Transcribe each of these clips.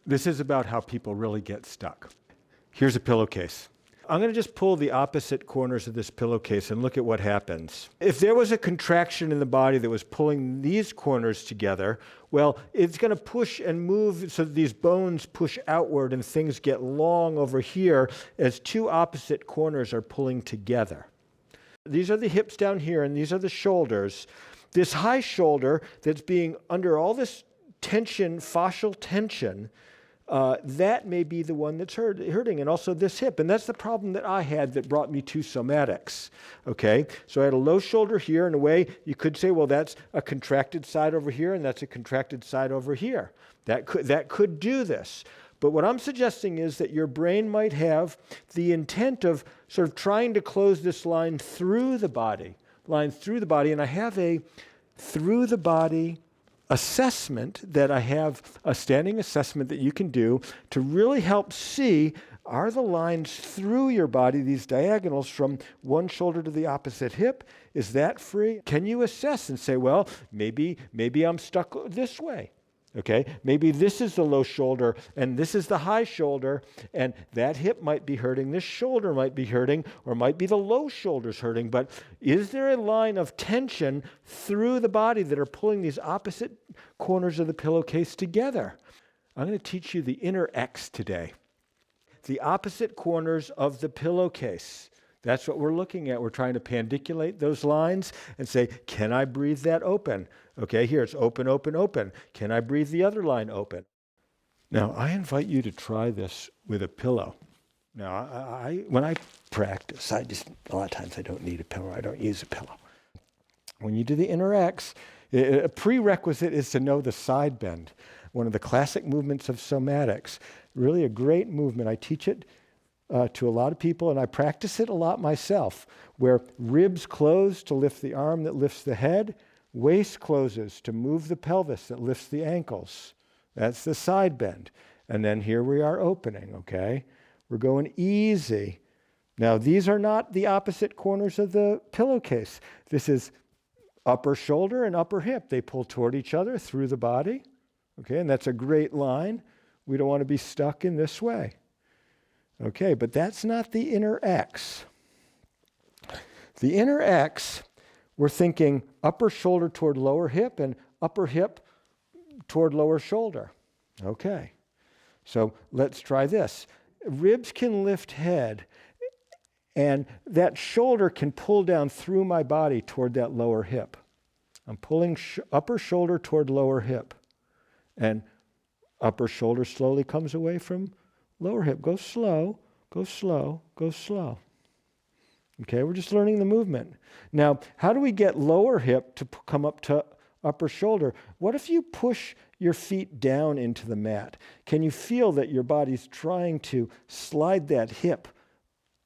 This is about how people really get stuck. Here's a pillowcase. I'm going to just pull the opposite corners of this pillowcase and look at what happens. If there was a contraction in the body that was pulling these corners together, well, it's going to push and move so that these bones push outward and things get long over here as two opposite corners are pulling together. These are the hips down here and these are the shoulders. This high shoulder that's being under all this tension, fascial tension, that may be the one that's hurting, and also this hip. And that's the problem that I had that brought me to somatics. Okay, so I had a low shoulder here. In a way, you could say, well, that's a contracted side over here, and that's a contracted side over here. That could do this. But what I'm suggesting is that your brain might have the intent of sort of trying to close this line through the body, and I have a through the body assessment that I have, a standing assessment that you can do to really help see, are the lines through your body, these diagonals from one shoulder to the opposite hip, is that free? Can you assess and say, well, maybe I'm stuck this way. Okay, maybe this is the low shoulder and this is the high shoulder, and that hip might be hurting, this shoulder might be hurting, or might be the low shoulders hurting, but is there a line of tension through the body that are pulling these opposite corners of the pillowcase together? I'm going to teach you the inner X today. The opposite corners of the pillowcase. That's what we're looking at. We're trying to pandiculate those lines and say, can I breathe that open? Okay, here it's open, open, open. Can I breathe the other line open? Now, I invite you to try this with a pillow. Now, when I practice, a lot of times I don't need a pillow. I don't use a pillow. When you do the inner X, a prerequisite is to know the side bend. One of the classic movements of somatics. Really a great movement. I teach it to a lot of people, and I practice it a lot myself, where ribs close to lift the arm that lifts the head, waist closes to move the pelvis that lifts the ankles. That's the side bend. And then here we are opening, okay? We're going easy. Now, these are not the opposite corners of the pillowcase. This is upper shoulder and upper hip. They pull toward each other through the body, okay? And that's a great line. We don't want to be stuck in this way. Okay, but that's not the inner X. The inner X, we're thinking upper shoulder toward lower hip and upper hip toward lower shoulder. Okay, so let's try this. Ribs can lift head, and that shoulder can pull down through my body toward that lower hip. I'm pulling upper shoulder toward lower hip, and upper shoulder slowly comes away from lower hip. Go slow, go slow, go slow. Okay, we're just learning the movement. Now, how do we get lower hip to come up to upper shoulder? What if you push your feet down into the mat? Can you feel that your body's trying to slide that hip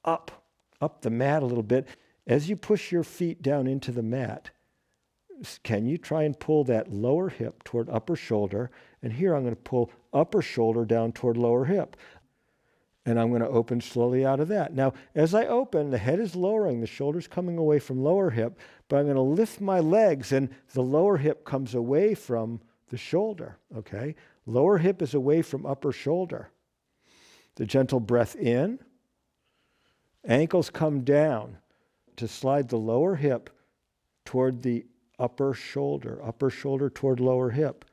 up the mat a little bit? As you push your feet down into the mat, can you try and pull that lower hip toward upper shoulder? And here I'm going to pull upper shoulder down toward lower hip. And I'm going to open slowly out of that. Now, as I open, the head is lowering, the shoulder's coming away from lower hip, but I'm going to lift my legs and the lower hip comes away from the shoulder, okay? Lower hip is away from upper shoulder. The gentle breath in, ankles come down to slide the lower hip toward the upper shoulder toward lower hip,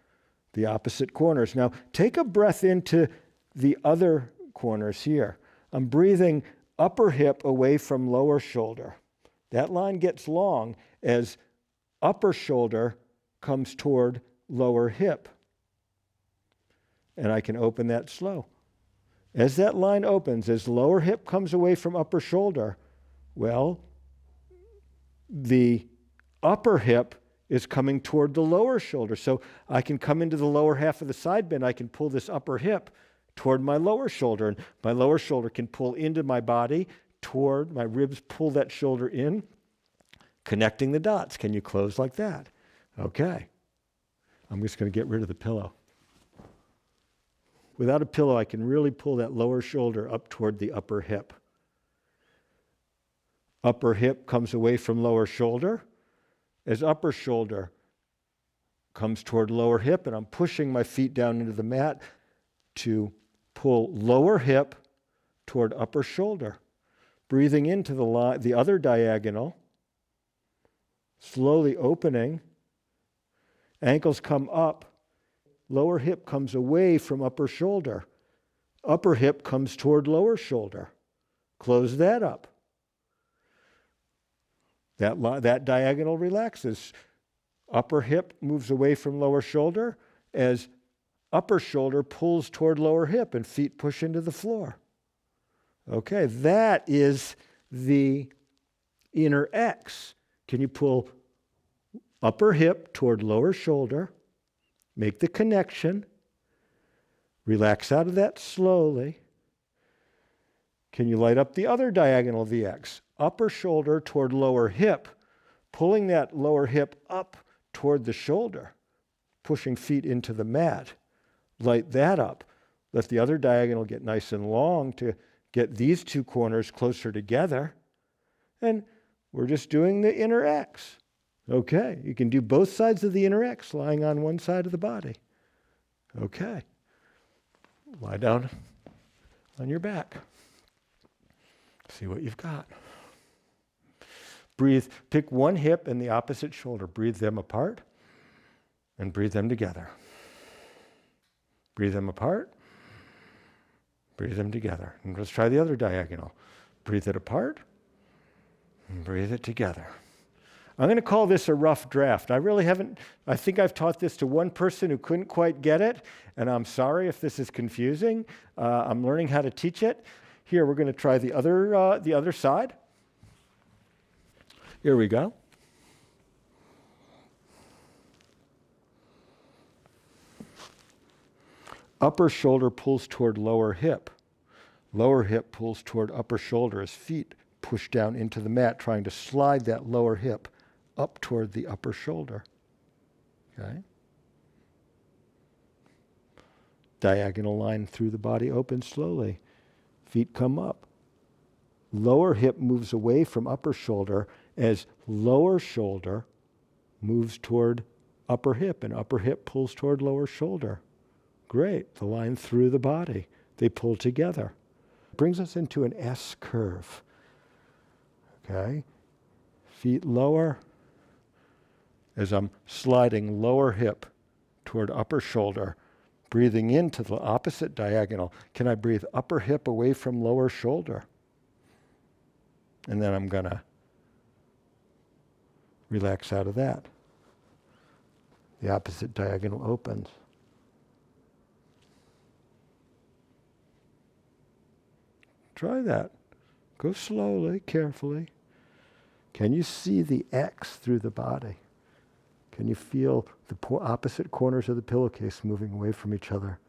the opposite corners. Now, take a breath into the other corners here. I'm breathing upper hip away from lower shoulder. That line gets long as upper shoulder comes toward lower hip. And I can open that slow. As that line opens, as lower hip comes away from upper shoulder, well, the upper hip is coming toward the lower shoulder. So I can come into the lower half of the side bend. I can pull this upper hip toward my lower shoulder, and my lower shoulder can pull into my body toward my ribs, pull that shoulder in, connecting the dots. Can you close like that? Okay. I'm just going to get rid of the pillow. Without a pillow, I can really pull that lower shoulder up toward the upper hip. Upper hip comes away from lower shoulder. As upper shoulder comes toward lower hip, and I'm pushing my feet down into the mat to pull lower hip toward upper shoulder. Breathing into the other diagonal, slowly opening. Ankles come up. Lower hip comes away from upper shoulder. Upper hip comes toward lower shoulder. Close that up. That diagonal relaxes. Upper hip moves away from lower shoulder as upper shoulder pulls toward lower hip and feet push into the floor. Okay, that is the inner X. Can you pull upper hip toward lower shoulder, make the connection, relax out of that slowly. Can you light up the other diagonal of the X? Upper shoulder toward lower hip, pulling that lower hip up toward the shoulder, pushing feet into the mat. Light that up. Let the other diagonal get nice and long to get these two corners closer together. And we're just doing the inner X. Okay, you can do both sides of the inner X lying on one side of the body. Okay. Lie down on your back. See what you've got. Breathe. Pick one hip and the opposite shoulder. Breathe them apart and breathe them together. Breathe them apart. Breathe them together. And let's try the other diagonal. Breathe it apart and breathe it together. I'm going to call this a rough draft. I think I've taught this to one person who couldn't quite get it, and I'm sorry if this is confusing. I'm learning how to teach it. Here, we're going to try the other side. Here we go. Upper shoulder pulls toward lower hip. Lower hip pulls toward upper shoulder as feet push down into the mat, trying to slide that lower hip up toward the upper shoulder. Okay? Diagonal line through the body opens slowly. Feet come up. Lower hip moves away from upper shoulder as lower shoulder moves toward upper hip, and upper hip pulls toward lower shoulder. Great. The line through the body. They pull together. Brings us into an S curve. Okay? Feet lower as I'm sliding lower hip toward upper shoulder, breathing into the opposite diagonal. Can I breathe upper hip away from lower shoulder? And then I'm going to relax out of that. The opposite diagonal opens. Try that. Go slowly, carefully. Can you see the X through the body? Can you feel the opposite corners of the pillowcase moving away from each other?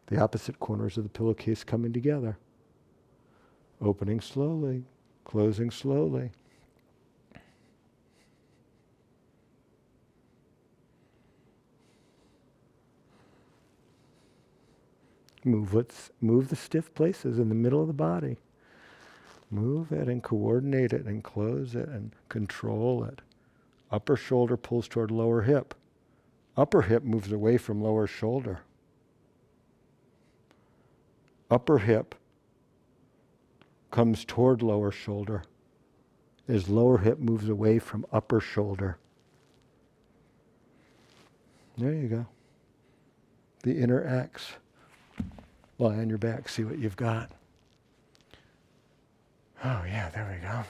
The opposite corners of the pillowcase coming together. Opening slowly, closing slowly. Move the stiff places in the middle of the body. Move it and coordinate it and close it and control it. Upper shoulder pulls toward lower hip. Upper hip moves away from lower shoulder. Upper hip comes toward lower shoulder as lower hip moves away from upper shoulder. There you go. The inner X. Lie on your back, see what you've got. Oh yeah, there we go.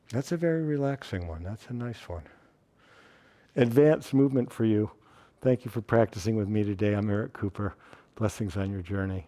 That's a very relaxing one. That's a nice one. Advanced movement for you. Thank you for practicing with me today. I'm Eric Cooper. Blessings on your journey.